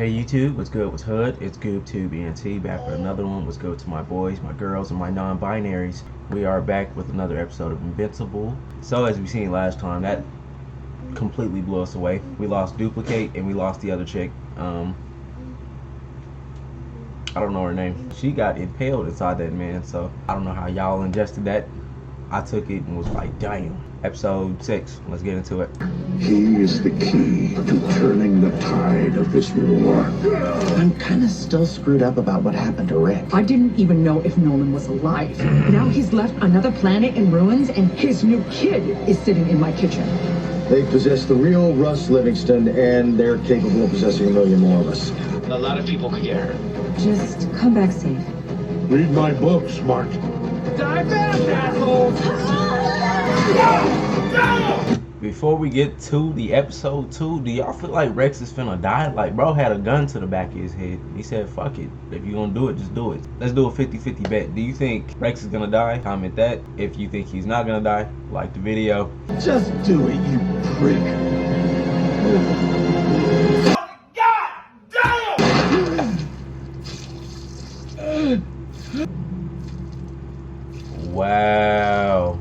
Hey YouTube, what's good, what's hood? It's GoobTubeENT back with another one. What's good to my boys, my girls, and my non-binaries. We are back with another episode of Invincible. So as we seen last time, that completely blew us away. We lost Duplicate and we lost the other chick. I don't know her name. She got impaled inside that man, so I don't know how y'all ingested that. I took it and was like, damn. Episode 6, let's get into it. He is the key to turning the tide of this war. I'm kind of still screwed up about what happened to Rick. I didn't even know if Nolan was alive. Now he's left another planet in ruins, and his new kid is sitting in my kitchen. They possess the real Russ Livingston, and they're capable of possessing a million more of us. A lot of people could get hurt. Just come back safe. Read my book, Smart. Die fast, assholes! Before we get to the episode 2, do y'all feel like Rex is finna die? Like, bro had a gun to the back of his head. He said, fuck it. If you gonna do it, just do it. Let's do a 50-50 bet. Do you think Rex is gonna die? Comment that. If you think he's not gonna die, like the video. Just do it, you prick. Wow.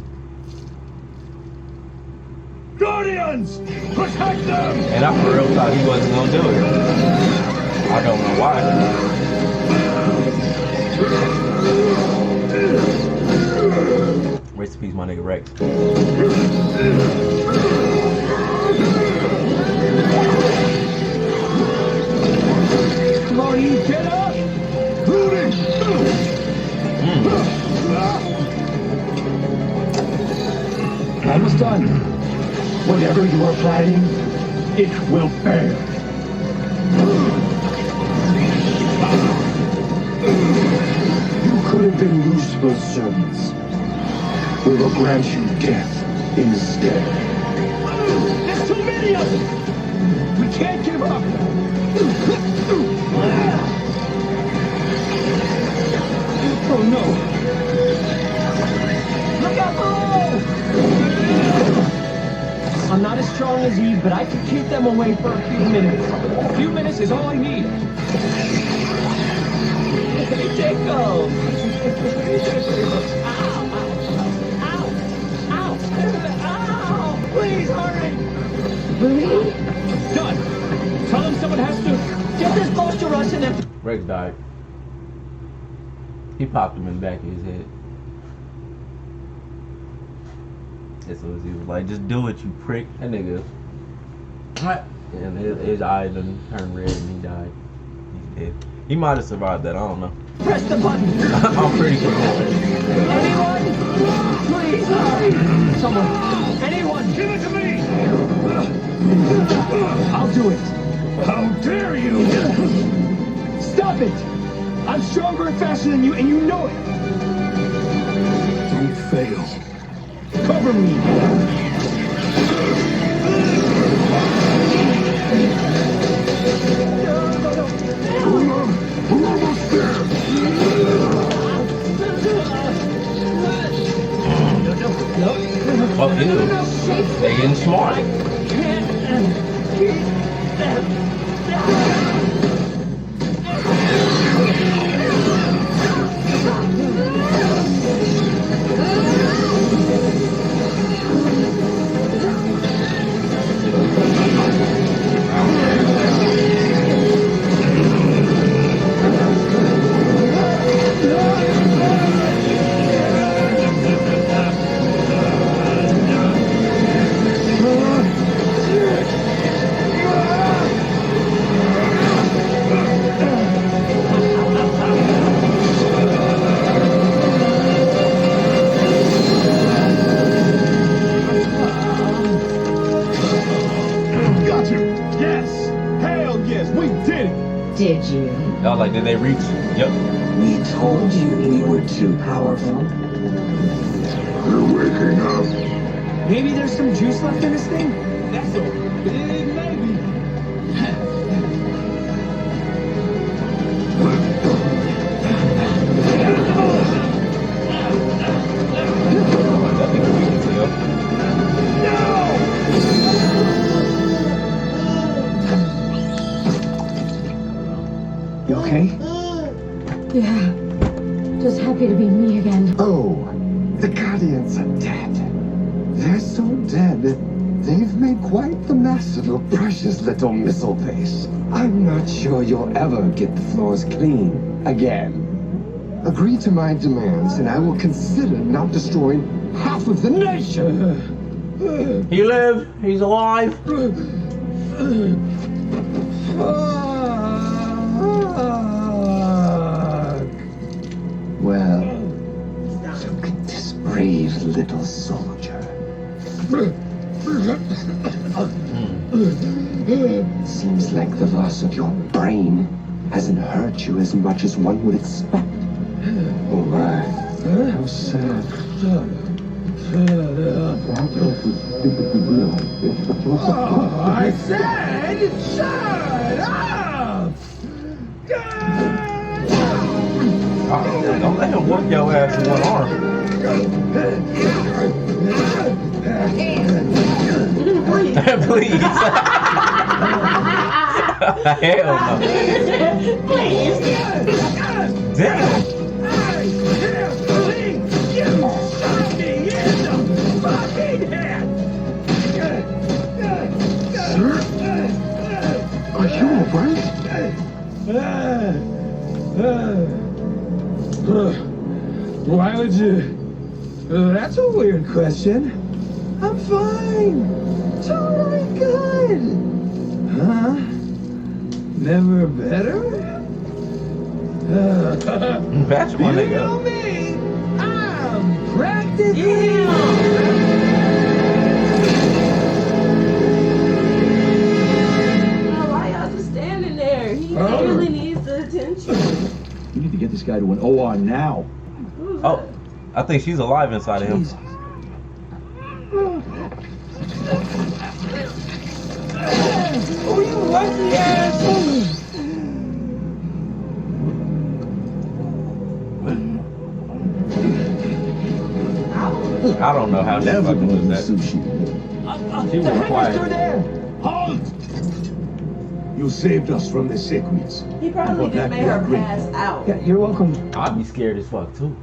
Guardians! Protect them! And I for real thought he wasn't gonna do it. I don't know why. Rest in peace, my nigga Rex. Come on, you get up! Looting! Almost done. Whatever you are planning, it will fail. You could have been useful servants. We will grant you death instead. There's too many of them! We can't give up! Oh no! Look out below! I'm not as strong as Eve, but I can keep them away for a few minutes. A few minutes is all I need. Hey, Jacob! Ow! Please hurry! Really? Done! Tell him someone has to get this close to us and then... Rex died. He popped him in the back of his head. As soon as he was like, just do it, you prick. That nigga. And his eye done turned red and he died. He's dead. He might have survived that, I don't know. Press the button! I'm pretty sure. Anyone? Please hurry! Someone! Anyone! Give it to me! I'll do it! How dare you! Stop it! I'm stronger and faster than you, and you know it! Don't fail. Cover me! We're almost there! Oh, ew. They getting smart. Did you? I was like, did they reach? Yep. We told you we were too powerful. They're waking up. Maybe there's some juice left in this thing? That's a big maybe. That nigga weak as hell. Yeah. Just happy to be me again. Oh, the Guardians are dead. They're so dead, they've made quite the mess of your precious little missile base. I'm not sure you'll ever get the floors clean again. Agree to my demands, and I will consider not destroying half of the nation. He lived. He's alive. Well, look at this brave little soldier. Seems like the loss of your brain hasn't hurt you as much as one would expect. Oh my, how sad. I said, shut up! Don't let him whoop your ass with one arm. Please. Hell no. Please. Damn. Are you alright? Why would you? That's a weird question. I'm fine. Totally good. Huh? Never better? That's my You nigga. know me. I'm practically. Why y'all just standing there? He really needs the attention. We need to get this guy to an OR now. Who's Oh, I think she's alive inside of him. Oh, you lucky asshole! I don't know how she Never fucking gonna does do that. sushi. She was quiet. Halt! You saved us from the sequence. He probably just made her pass out. Yeah, you're welcome. I'd be scared as fuck too.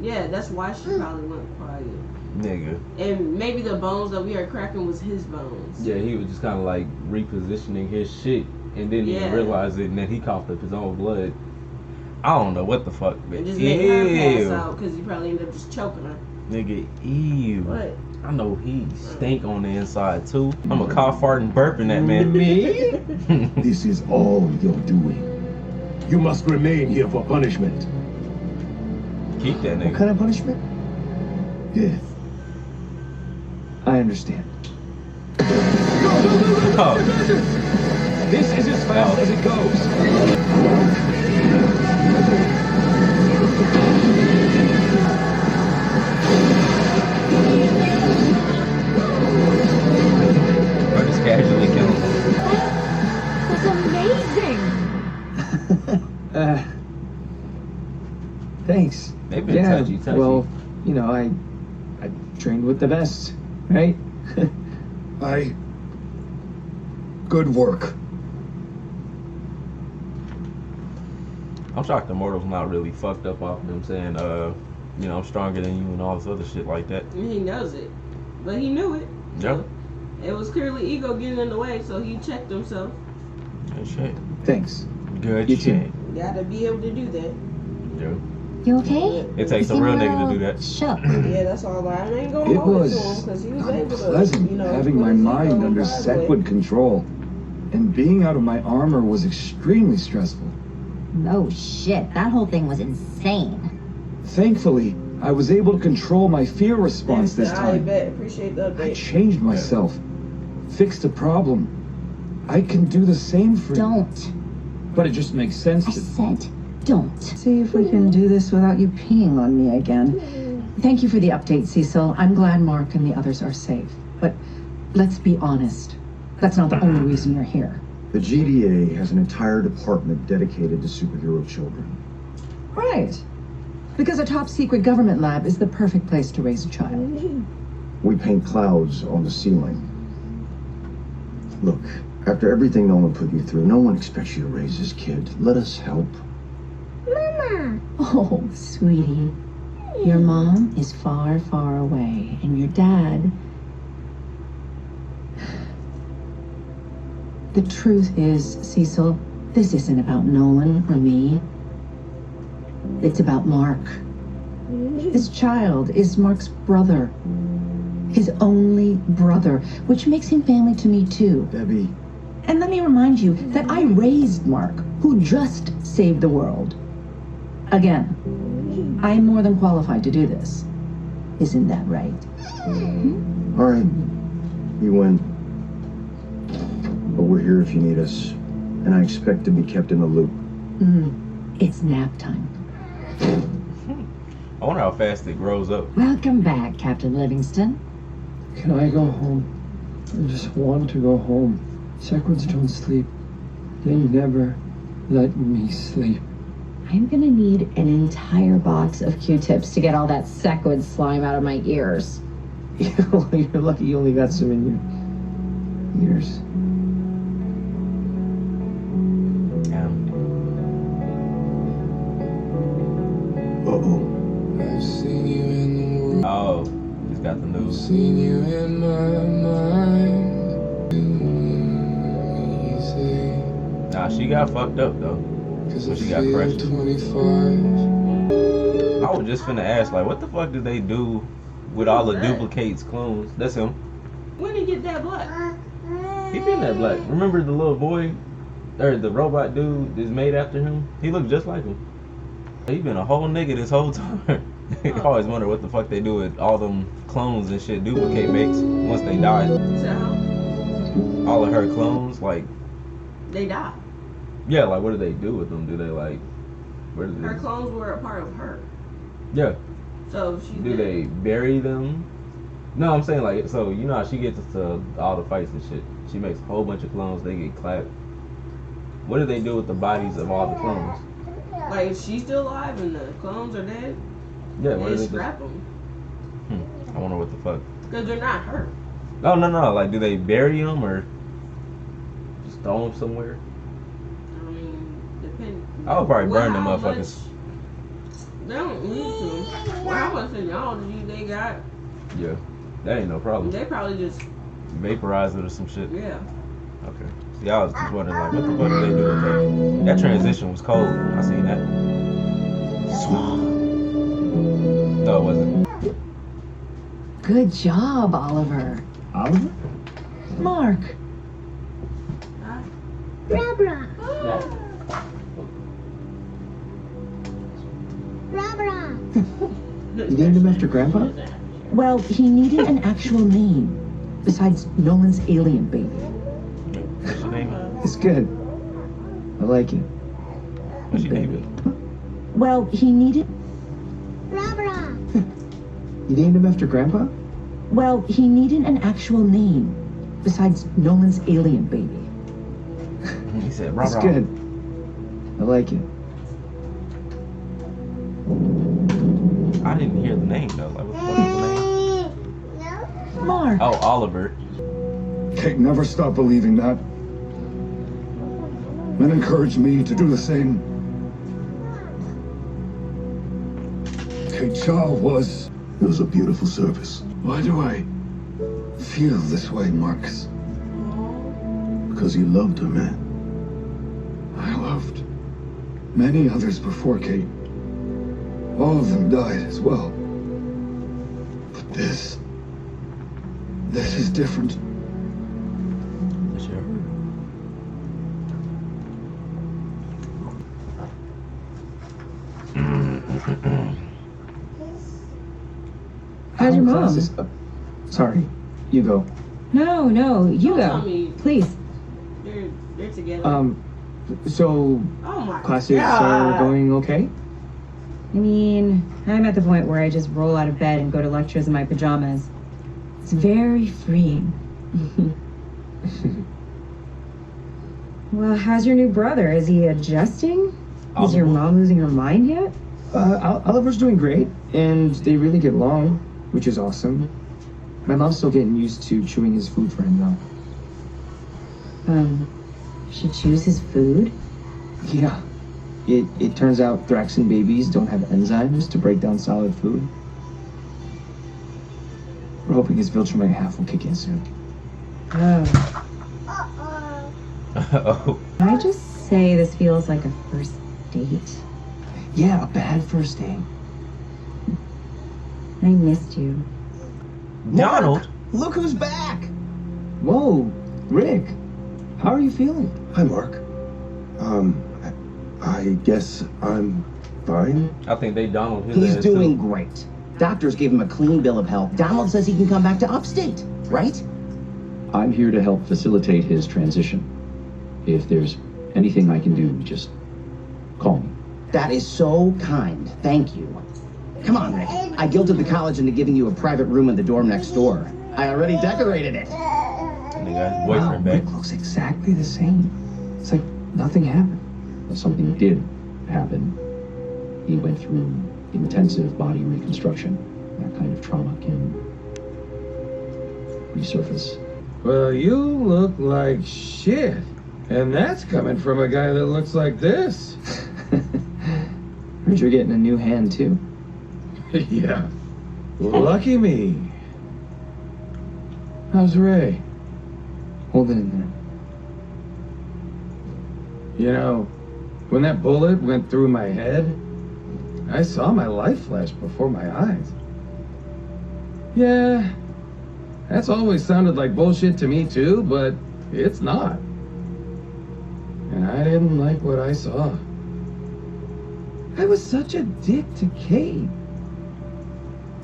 Yeah, that's why she probably went quiet. Nigga. And maybe the bones that we heard cracking was his bones. Yeah, he was just kind of like repositioning his shit and didn't even Yeah. realize it, and then he coughed up his own blood. I don't know what the fuck, but And just made her pass ew. out because he probably ended up just choking her. Nigga, ew. What? I know he stink on the inside too. I'm a cough, fart, and burping that man. Me? This is all you're doing. You must remain here for punishment. Keep that What nigga. kind of punishment? Death. I understand. Oh, This is as fast as it goes. or just casually kill him. That's amazing! Thanks. They've been touchy. Well, you know, I trained with the best, right? Good work. I'm shocked Immortal's not really fucked up off him saying, you know, I'm stronger than you and all this other shit like that. And he knows it. But he knew it. Yeah. It was clearly ego getting in the way, so he checked himself. Good shit. Thanks. Good You shit. too. Gotta be able to do that. Yeah. You okay? It takes You a real seem nigga to do little that. Shook. Yeah, that's all. I ain't gonna It hold it to was him because he was able to, unpleasant you know, having put my his ego mind under aside. Sequid control. And being out of my armor was extremely stressful. Oh shit, that whole thing was insane. Thankfully, I was able to control my fear response this I time. bet. Appreciate the I update. changed myself, fixed a problem. I can do the same for you. Don't. But it just makes sense I to... said don't. See if we can do this without you peeing on me again. Thank you for the update, Cecil. I'm glad Mark and the others are safe. But let's be honest. That's not the only reason you're here. The GDA has an entire department dedicated to superhero children. Right. Because a top secret government lab is the perfect place to raise a child. We paint clouds on the ceiling. Look, after everything Nolan put you through, no one expects you to raise this kid. Let us help. Mama. are. Oh, sweetie. Your mom is far, far away, and your dad... The truth is, Cecil, this isn't about Nolan or me. It's about Mark. This child is Mark's brother. His only brother, which makes him family to me, too. Debbie. And let me remind you that I raised Mark, who just saved the world. Again, I am more than qualified to do this. Isn't that right? All right. You win. But we're here if you need us. And I expect to be kept in the loop. It's nap time. I wonder how fast it grows up. Welcome back, Captain Livingston. Can I go home? I just want to go home. Sequids don't sleep. They never let me sleep. I'm gonna need an entire box of Q-tips to get all that sequid slime out of my ears. You're lucky you only got some in your ears. Uh-oh. I've seen you in the world. Oh, he's got the news. Seen you in my mind. Easy. Nah, she got fucked up though. Cause When I she got feel crushed. 25. I was just finna ask, like, what the fuck did they do with all the duplicates clones? That's him. When did he get that black? He been that black. Remember the little boy, or the robot dude is made after him? He looked just like him. He been a whole nigga this whole time. I always wonder what the fuck they do with all them clones and shit duplicate makes once they die. So how? All of her clones, like, They died. yeah, like what do they do with them? Do they like, where do Her they? clones were a part of her. Yeah. So she Do they bury them? No, I'm saying like, so you know how she gets to all the fights and shit. She makes a whole bunch of clones. They get clapped. What do they do with the bodies of all the clones? Like, if she's still alive and the clones are dead, Yeah, what do they they scrap do? them. I wonder what the fuck. Because they're not her. No, no, no. Like, do they bury them or just throw them somewhere? I mean, depend. I would probably burn them how motherfuckers. much- They don't need to. Well, how much technology they got? Yeah, that ain't no problem. They probably just, Vaporize it or some shit. yeah. Okay. See, I was just wondering, like, what the fuck do they do with that? That transition was cold. I seen that. No, it wasn't. Good job, Oliver. Oliver? Mark. Bra-bra. Bra-bra. You named him after Grandpa? Well, he needed an actual name besides Nolan's alien baby. What's your name? It's good. I like it. What's your name? Well, he needed... Bra-bra. You named him after Grandpa? Well, he needed an actual name besides Nolan's alien baby. He said, rah, It's rah. good. I like it. I didn't hear the name though. Like, what the fuck is the name? Mark. Oh, Oliver. Kate never stopped believing that. And encouraged me to do the same. Kate Shaw was... It was a beautiful service. Why do I feel this way, Marcus? Because you loved her, man. I loved many others before Kate. All of them died as well. But this is different. Sure. How's your mom? Classes- sorry, you go. No, you Don't tell go. me Please. They're together. So Oh my classes God. are going okay? I mean, I'm at the point where I just roll out of bed and go to lectures in my pajamas. It's very freeing. Well, how's your new brother? Is he adjusting? Is your mom losing her mind yet? Oliver's doing great, and they really get along, which is awesome. My mom's still getting used to chewing his food for him, though. She chews his food? Yeah. It turns out Thraxan babies don't have enzymes to break down solid food. We're hoping his Viltrumite half will kick in soon. Oh. Oh. Can I just say this feels like a first date? Yeah, a bad first date. I missed you. Donald? Look who's back! Whoa, Rick. How are you feeling? Hi, Mark. I guess I'm fine. I think they Donald his He's ass, doing too. great. Doctors gave him a clean bill of health. Donald says he can come back to upstate, right? I'm here to help facilitate his transition. If there's anything I can do, just call me. That is so kind. Thank you. Come on, Rick. I guilted the college into giving you a private room in the dorm next door. I already decorated it. And they got his Wow, boyfriend back. Rick looks exactly the same. It's like nothing happened. But something did happen. He went through intensive body reconstruction. That kind of trauma can resurface. Well, you look like shit. And that's coming from a guy that looks like this. Heard you're getting a new hand, too. Yeah. Lucky me. How's Ray? Hold it in there. You know, when that bullet went through my head, I saw my life flash before my eyes. Yeah, that's always sounded like bullshit to me too, but it's not. And I didn't like what I saw. I was such a dick to Kate.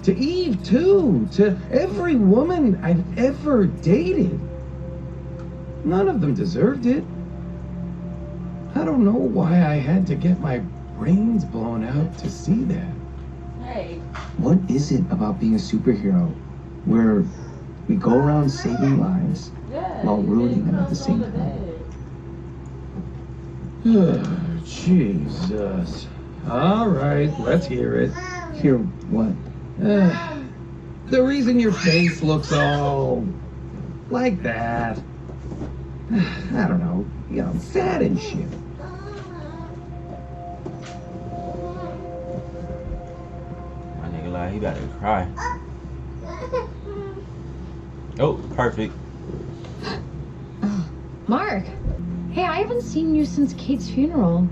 To Eve too. To every woman I've ever dated. None of them deserved it. I don't know why I had to get my brains blown out to see that. Hey. What is it about being a superhero where we go around saving lives Yeah, while you ruining didn't them at the come same to time? bed. Jesus. All right, let's hear it. Hear what? The reason your face looks all like that. I don't know, you know, sad and shit. My nigga like he about to cry. Oh, perfect. Mark! Hey, I haven't seen you since Kate's funeral.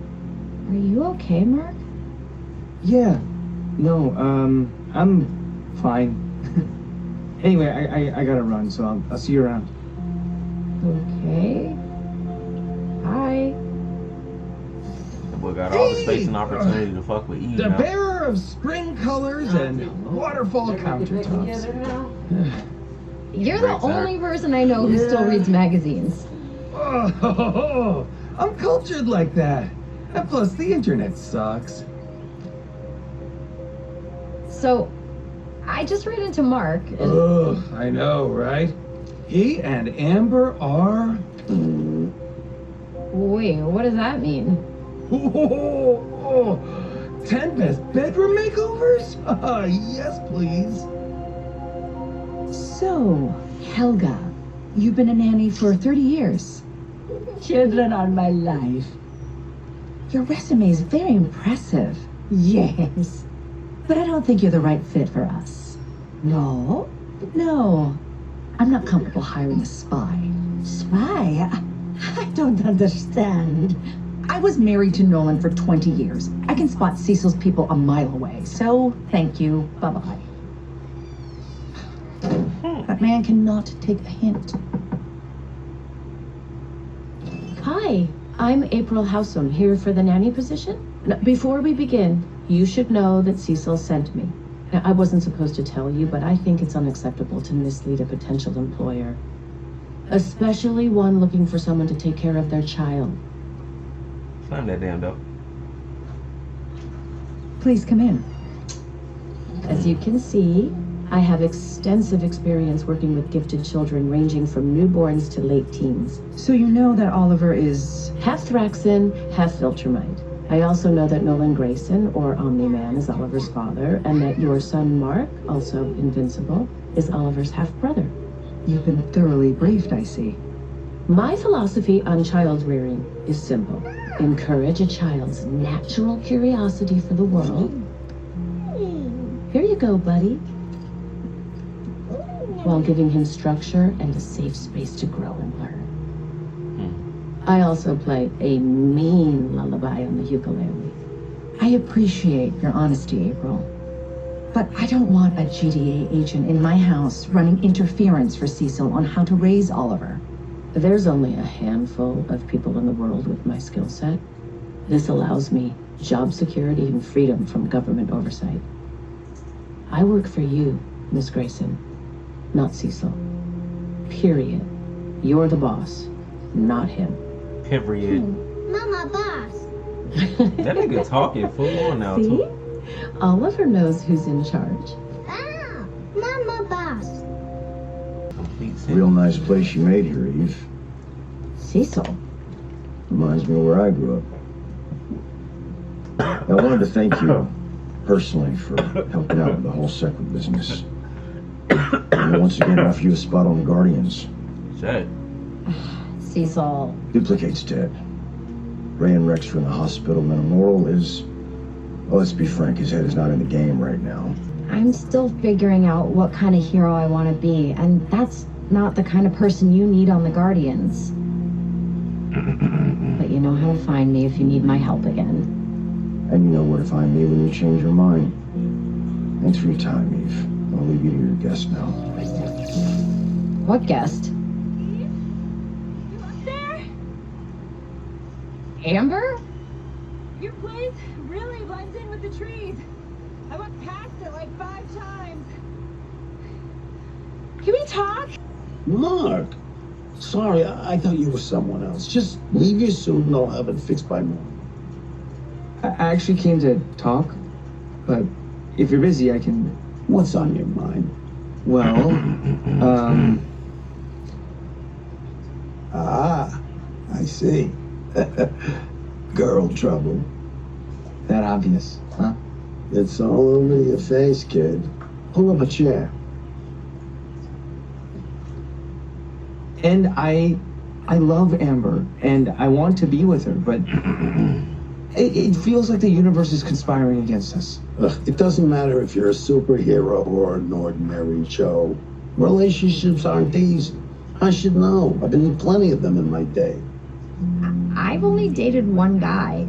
Are you okay, Mark? Yeah. No, I'm fine. Anyway, I gotta run, so I'll see you around. Okay. Bye. That boy got all the space and opportunity to fuck with Eve The now. bearer of spring colors and waterfall countertops. Together now? You're the Breaks her. only person I know who still reads magazines. Oh, I'm cultured like that. And plus, the internet sucks. So, I just ran into Mark and... Ugh, I know, right? He and Amber are... Wait, what does that mean? 10 best bedroom makeovers? Yes, please. So, Helga, you've been a nanny for 30 years. Children are my life. Your resume is very impressive. Yes. But I don't think you're the right fit for us. No? No. I'm not comfortable hiring a spy. Spy? I don't understand. I was married to Nolan for 20 years. I can spot Cecil's people a mile away. So, thank you. Bye-bye. That man cannot take a hint. Hi, I'm April Howsam, here for the nanny position. Now, before we begin, you should know that Cecil sent me. Now, I wasn't supposed to tell you, but I think it's unacceptable to mislead a potential employer. Especially one looking for someone to take care of their child. Slam that damn dope. Please come in. As you can see, I have extensive experience working with gifted children ranging from newborns to late teens. So you know that Oliver is... Half Thraxan, half Viltrumite. I also know that Nolan Grayson, or Omni-Man, is Oliver's father, and that your son Mark, also Invincible, is Oliver's half-brother. You've been thoroughly briefed, I see. My philosophy on child rearing is simple. Encourage a child's natural curiosity for the world. Here you go, buddy. While giving him structure and a safe space to grow and learn. I also play a mean lullaby on the ukulele. I appreciate your honesty, April. But I don't want a GDA agent in my house running interference for Cecil on how to raise Oliver. There's only a handful of people in the world with my skill set. This allows me job security and freedom from government oversight. I work for you, Miss Grayson, not Cecil. Period. You're the boss, not him. Period. Mama, boss. That nigga talking full on now, See? too. Oliver knows who's in charge. Ah, Mama, boss. Complete sense. Real nice place you made here, Eve. Cecil. Reminds me of where I grew up. I wanted to thank you personally for helping out with the whole secret business. And once again, offer you a spot on the Guardians. Shit. Cecil. Duplicate's dead. Ray and Rex are in the hospital. Laurel is... Well, let's be frank, his head is not in the game right now. I'm still figuring out what kind of hero I want to be, and that's not the kind of person you need on the Guardians. But you know how to find me if you need my help again. And you know where to find me when you change your mind. Thanks for your time, Eve. I'll leave you to your guest now. What guest? You up there? Amber? Your place really blends in with the trees. I went past it like 5 times. Can we talk? Mark! Sorry, I thought you were someone else. Just leave your suit and I'll have it fixed by morning. I actually came to talk, but if you're busy, I can... What's on your mind? Well, Ah, I see. Girl trouble. That obvious, huh? It's all over your face, kid. Pull up a chair. And I love Amber, and I want to be with her, but it feels like the universe is conspiring against us. It doesn't matter if you're a superhero or an ordinary Joe. Relationships aren't easy. I should know. I've been in plenty of them in my day. I've only dated one guy.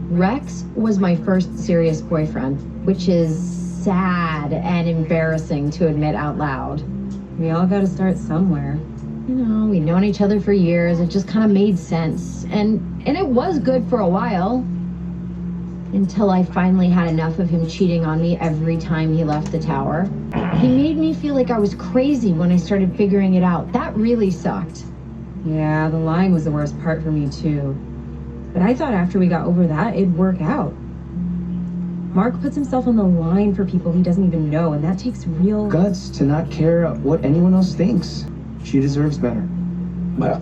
Rex was my first serious boyfriend, which is sad and embarrassing to admit out loud. We all gotta start somewhere. You know, we'd known each other for years. It just kind of made sense. And it was good for a while. Until I finally had enough of him cheating on me every time he left the tower. He made me feel like I was crazy when I started figuring it out. That really sucked. Yeah, the lying was the worst part for me too. But I thought after we got over that, it'd work out. Mark puts himself on the line for people he doesn't even know, and that takes real Guts to not care what anyone else thinks. She deserves better. Well,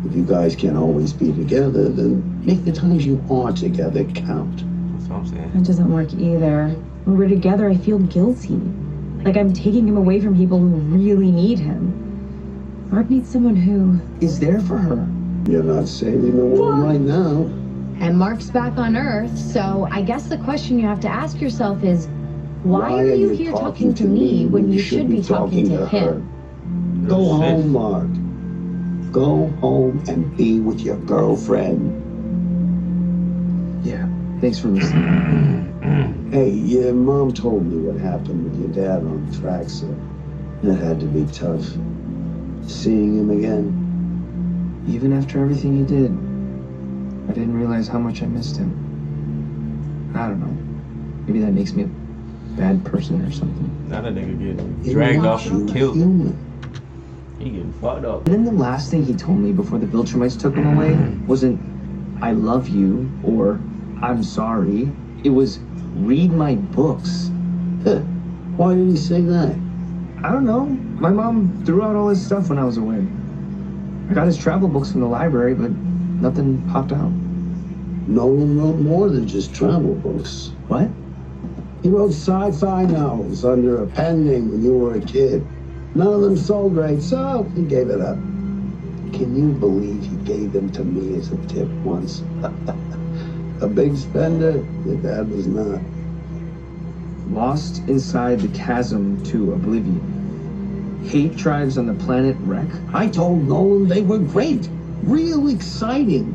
if you guys can't always be together, then make the times you are together count. That's what I'm saying. That doesn't work either. When we're together, I feel guilty. Like I'm taking him away from people who really need him. Mark needs someone who is there for her. You're not saving the world right now. And Mark's back on Earth, so I guess the question you have to ask yourself is, why are you here talking to me when you should be talking to him? Go home, Mark. Go home and be with your girlfriend. Yeah, thanks for listening. Hey, your mom told me what happened with your dad on the track, so it had to be tough. Seeing him again. Even after everything he did, I didn't realize how much I missed him. I don't know. Maybe that makes me a bad person or something. Now that nigga getting dragged off and killed. He getting fucked up. And then the last thing he told me before the Viltrumites took him away wasn't, I love you, or I'm sorry. It was, read my books. Why did he say that? I don't know. My mom threw out all his stuff when I was away. I got his travel books from the library, but nothing popped out. Nolan wrote more than just travel books. What? He wrote sci-fi novels under a pen name when you were a kid. None of them sold great, so he gave it up. Can you believe he gave them to me as a tip once? A big spender? Your dad was not. Lost inside the chasm to oblivion. Hate tribes on the planet wreck. I told Nolan they were great. Real exciting.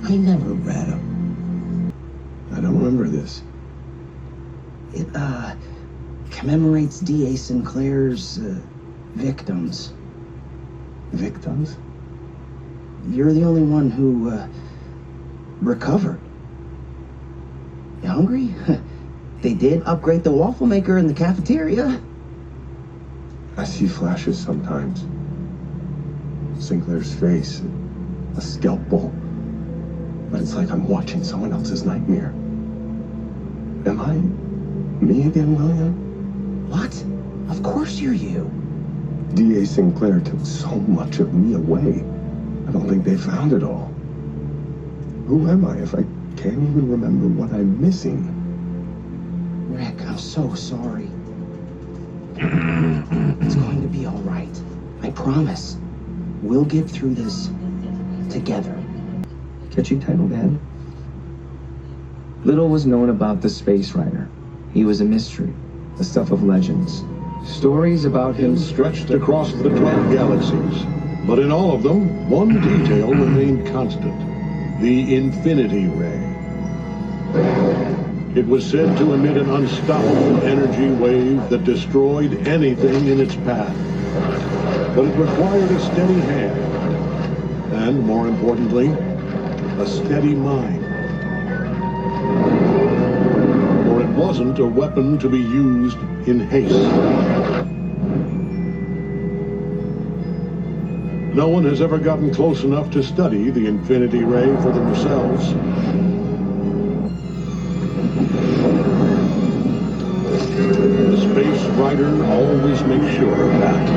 I never read them. I don't remember this. It, commemorates D.A. Sinclair's, victims. Victims? You're the only one who, recovered. You hungry? They did upgrade the waffle maker in the cafeteria. I see flashes sometimes. Sinclair's face, a scalpel. But it's like I'm watching someone else's nightmare. Am I me again, William? What? Of course you're you. D.A. Sinclair took so much of me away. I don't think they found it all. Who am I if I can't even remember what I'm missing? Rick, I'm so sorry. It's going to be all right. I promise. We'll get through this together. Catchy title, Dad. Little was known about the Space Rider. He was a mystery, the stuff of legends. Stories about him stretched across the 12 galaxies. But in all of them, one detail remained constant. The Infinity Ray. It was said to emit an unstoppable energy wave that destroyed anything in its path. But it required a steady hand. And, more importantly, a steady mind. For it wasn't a weapon to be used in haste. No one has ever gotten close enough to study the Infinity Ray for themselves. The Space Rider always makes sure of that.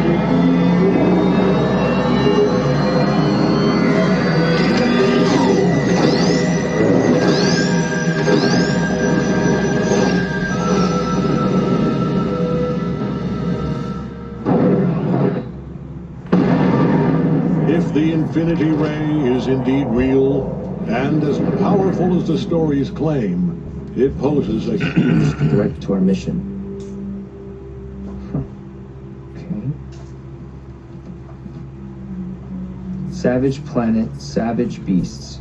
If the Infinity Ray is indeed real, and as powerful as the stories claim, it poses a huge threat to our mission. Okay. Savage planet, savage beasts.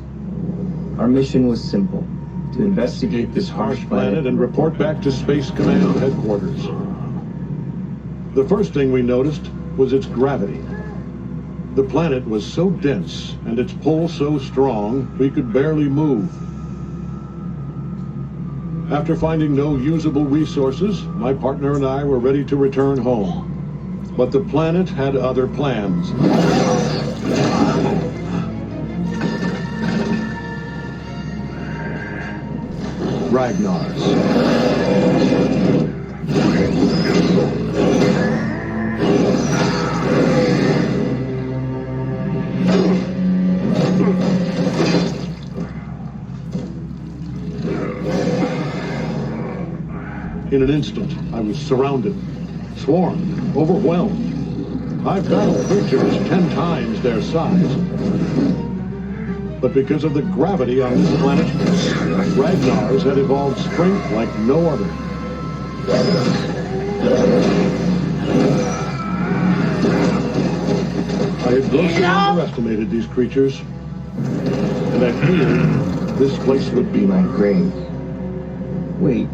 Our mission was simple: to investigate this harsh planet and report back to Space Command headquarters. The first thing we noticed was its gravity. The planet was so dense and its pull so strong, we could barely move. After finding no usable resources, my partner and I were ready to return home. But the planet had other plans. Ragnar's. In an instant, I was surrounded, swarmed, overwhelmed. I've battled creatures 10 times their size. But because of the gravity on this planet, Ragnar's had evolved strength like no other. I had grossly underestimated these creatures, and I feared this place would be my grave. Wait.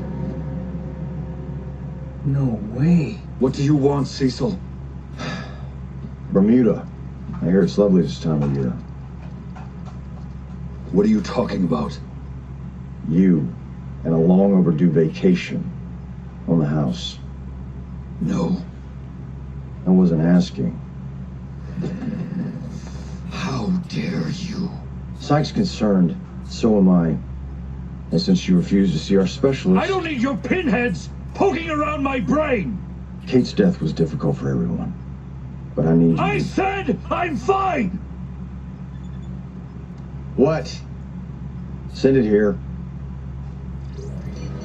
No way. What do you want, Cecil? Bermuda. I hear it's lovely this time of year. What are you talking about? You and a long overdue vacation on the house. No. I wasn't asking. How dare you? Syke's concerned. So am I. And since you refuse to see our specialist... I don't need your pinheads poking around my brain! Kate's death was difficult for everyone. But I need you. I said I'm fine! What? Send it here.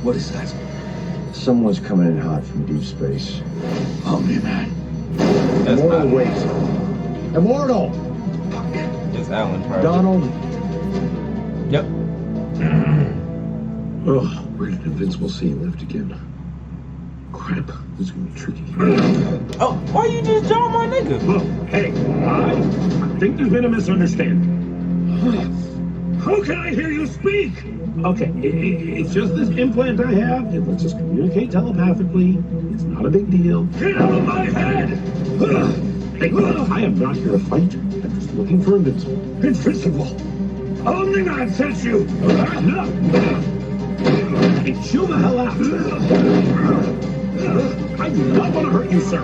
What is that? Someone's coming in hot from deep space. Omni-Man. More to the weight. Immortal! It's Alan probably. Donald. Yep. Oh, where did Invincible see him lift again? Crap, this is gonna be tricky. Oh, why you just jump my nigga? Look, hey, I think there's been a misunderstanding. How can I hear you speak? Okay, it's just this implant I have. It lets us communicate telepathically. It's not a big deal. Get out of my head! Hey, I am not here to fight. I'm just looking for Invincible. Invincible! Only nonsense, you! No! Hey, chill the hell out! I do not want to hurt you, sir.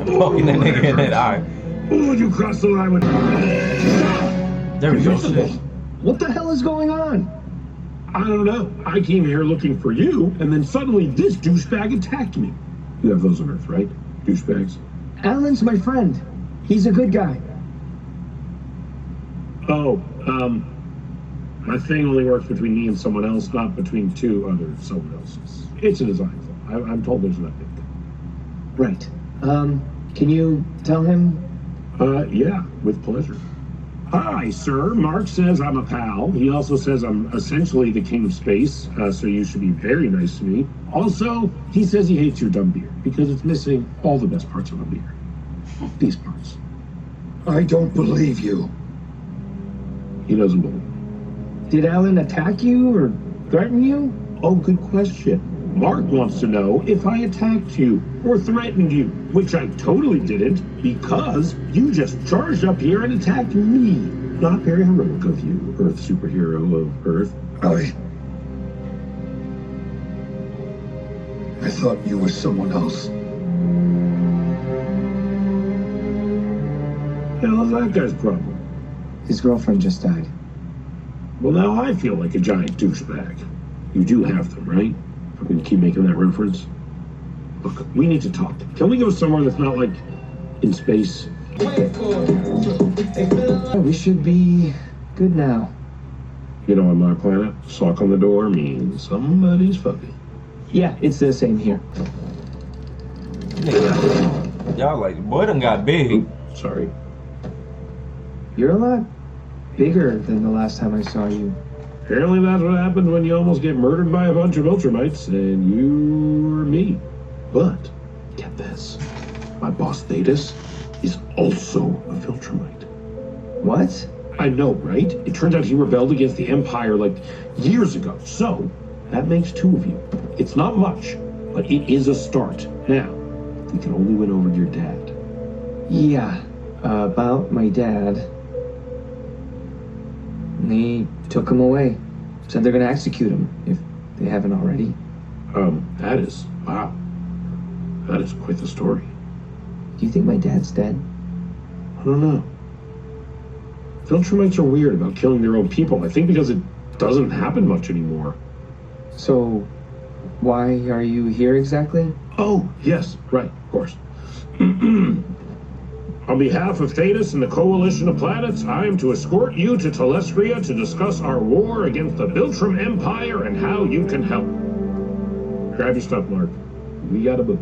Poking that nigga in that eye. Who would you cross the line with? There we go. Invincible. What the hell is going on? I don't know. I came here looking for you, and then suddenly this douchebag attacked me. You have those on Earth, right? Douchebags? Alan's my friend. He's a good guy. Oh, my thing only works between me and someone else, not between two other someone else's. It's a design flaw. I'm told there's nothing. Right. Can you tell him? Yeah, with pleasure. Hi, sir. Mark says I'm a pal. He also says I'm essentially the king of space, so you should be very nice to me. Also, he says he hates your dumb beer because it's missing all the best parts of a beer. These parts. I don't believe you. He doesn't believe. Did Alan attack you or threaten you? Oh, good question. Mark wants to know if I attacked you or threatened you, which I totally didn't, because you just charged up here and attacked me. Not very heroic of you, Earth superhero of Earth. I thought you were someone else. Hell is that guy's problem? His girlfriend just died. Well, now I feel like a giant douchebag. You do have them, right? I'm going to keep making that reference. Look, we need to talk. Can we go somewhere that's not, like, in space? We should be good now. You know, on my planet, sock on the door means somebody's fucking. Yeah, it's the same here. Y'all like, boy done got big. Ooh, sorry. You're a lot bigger than the last time I saw you. Apparently that's what happens when you almost get murdered by a bunch of Ultramites, and you or me. But, get this. My boss, Thetis, is also a Viltrumite. What? I know, right? It turns out he rebelled against the Empire, like, years ago. So, that makes two of you. It's not much, but it is a start. Now, we can only win over your dad. Yeah, about my dad. They took him away. Said they're gonna execute him, if they haven't already. That is, wow. That is quite the story. Do you think my dad's dead? I don't know. Viltrumites are weird about killing their own people. I think because it doesn't happen much anymore. So, why are you here exactly? Oh, yes, right, of course. On behalf of Thetis and the Coalition of Planets, I am to escort you to Telestria to discuss our war against the Viltrum Empire and how you can help. Grab your stuff, Mark. We gotta move.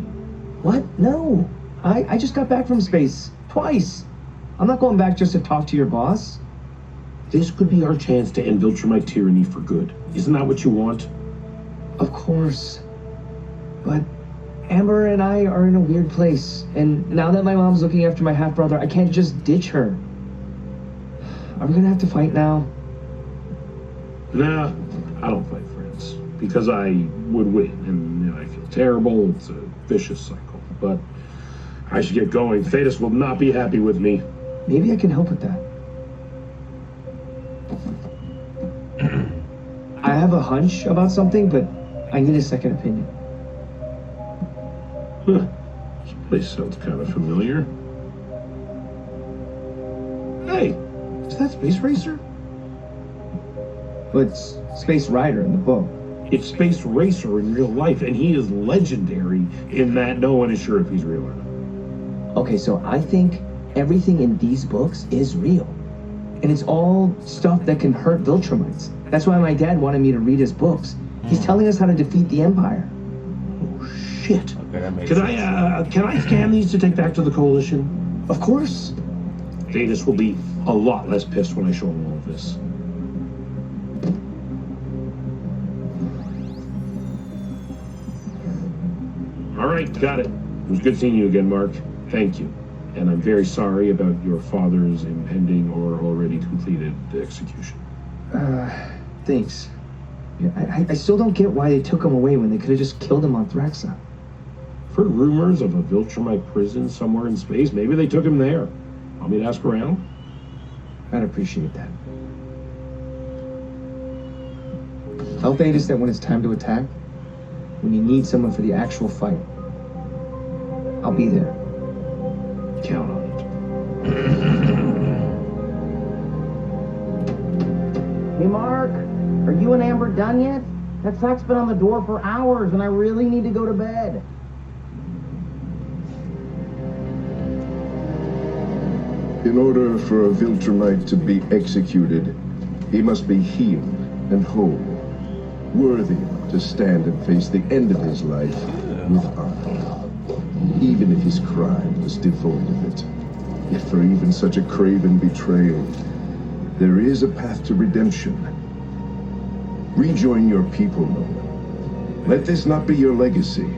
What? No. I just got back from space. Twice. I'm not going back just to talk to your boss. This could be our chance to end Viltrumite tyranny for good. Isn't that what you want? Of course. But Amber and I are in a weird place. And now that my mom's looking after my half-brother, I can't just ditch her. Are we gonna have to fight now? Nah, I don't fight friends. Because I would win, and I feel terrible. It's a vicious cycle. But I should get going. Thetis will not be happy with me. Maybe I can help with that. I have a hunch about something, but I need a second opinion. Huh. This place sounds kind of familiar. Hey, is that Space Racer? Well, it's Space Rider in the book. It's Space Racer in real life, and he is legendary in that no one is sure if he's real or not. Okay, so I think everything in these books is real. And it's all stuff that can hurt Viltrumites. That's why my dad wanted me to read his books. He's telling us how to defeat the Empire. Oh, shit. Okay, that makes sense. Can I scan these to take back to the Coalition? Of course. Jadis will be a lot less pissed when I show him all of this. All right, got it. It was good seeing you again, Mark. Thank you. And I'm very sorry about your father's impending or already completed execution. Thanks. Yeah, I still don't get why they took him away when they could have just killed him on Thraxa. I've heard rumors of a Viltrumite prison somewhere in space. Maybe they took him there. Want me to ask around? I'd appreciate that. Tell Thetis that when it's time to attack, when you need someone for the actual fight, I'll be there. Count on it. Hey, Mark, are you and Amber done yet? That sack's been on the door for hours, and I really need to go to bed. In order for a Viltrumite to be executed, he must be healed and whole, worthy to stand and face the end of his life with honor, even if his crime was devoid of it. Yet for even such a craven betrayal, there is a path to redemption. Rejoin your people, Nolan. Let this not be your legacy.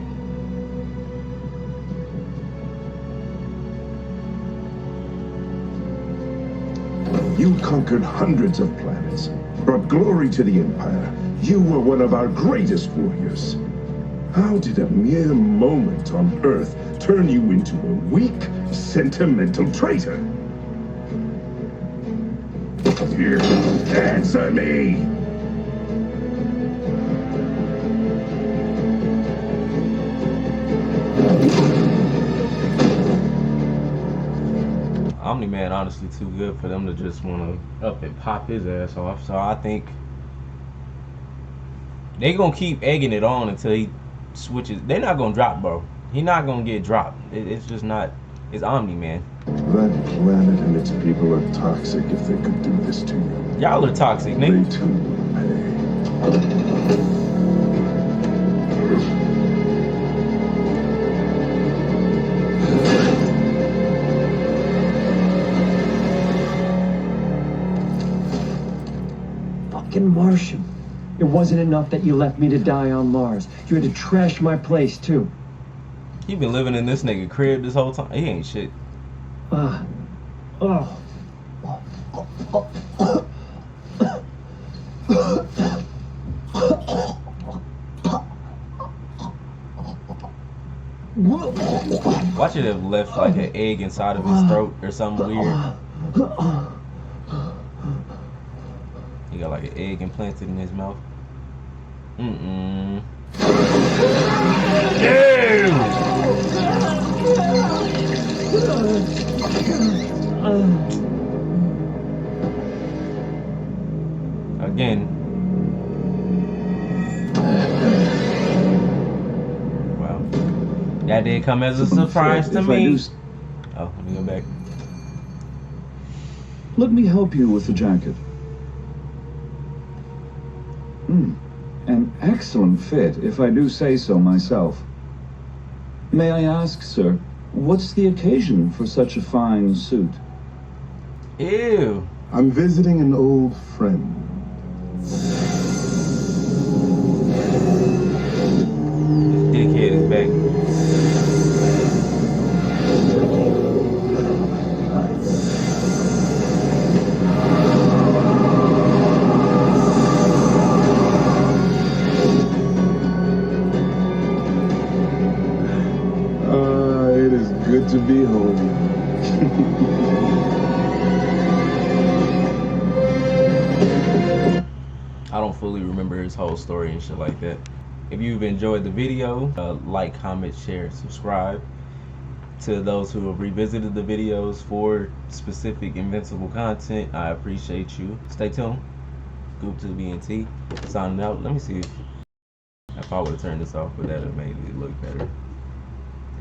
You conquered hundreds of planets, brought glory to the Empire. You were one of our greatest warriors. How did a mere moment on Earth turn you into a weak, sentimental traitor? Answer me! Omni-Man honestly too good for them to just want to up and pop his ass off. So I think they gonna keep egging it on until he switches. They're not gonna drop, bro. He not gonna get dropped. It's just not. It's Omni-Man. That planet and its people are toxic if they could do this to you. Y'all are toxic, nigga. They too will pay. Fucking Martian. It wasn't enough that you left me to die on Mars. You had to trash my place, too. He been living in this nigga crib this whole time. He ain't shit. Watch it have left like an egg inside of his throat or something weird. He got like an egg implanted in his mouth. Again. Wow. That did come as a surprise to me. Oh, let me go back. Let me help you with the jacket. An excellent fit, if I do say so myself. May I ask, sir, what's the occasion for such a fine suit? Ew. I'm visiting an old friend. This dickhead is back. It is good to be home. I don't fully remember his whole story and shit like that. If you've enjoyed the video, like, comment, share, subscribe. To those who have revisited the videos for specific Invincible content, I appreciate you. Stay tuned. Goop to the BNT. Signing out. Let me see if I would have turned this off, but that would have made it look better.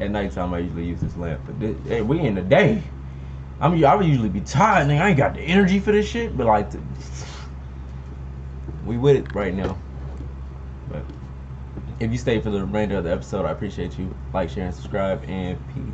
At nighttime, I usually use this lamp, but hey, we in the day. I would usually be tired, nigga. I ain't got the energy for this shit, but like, we with it right now. But if you stay for the remainder of the episode, I appreciate you. Like, share, and subscribe, and peace.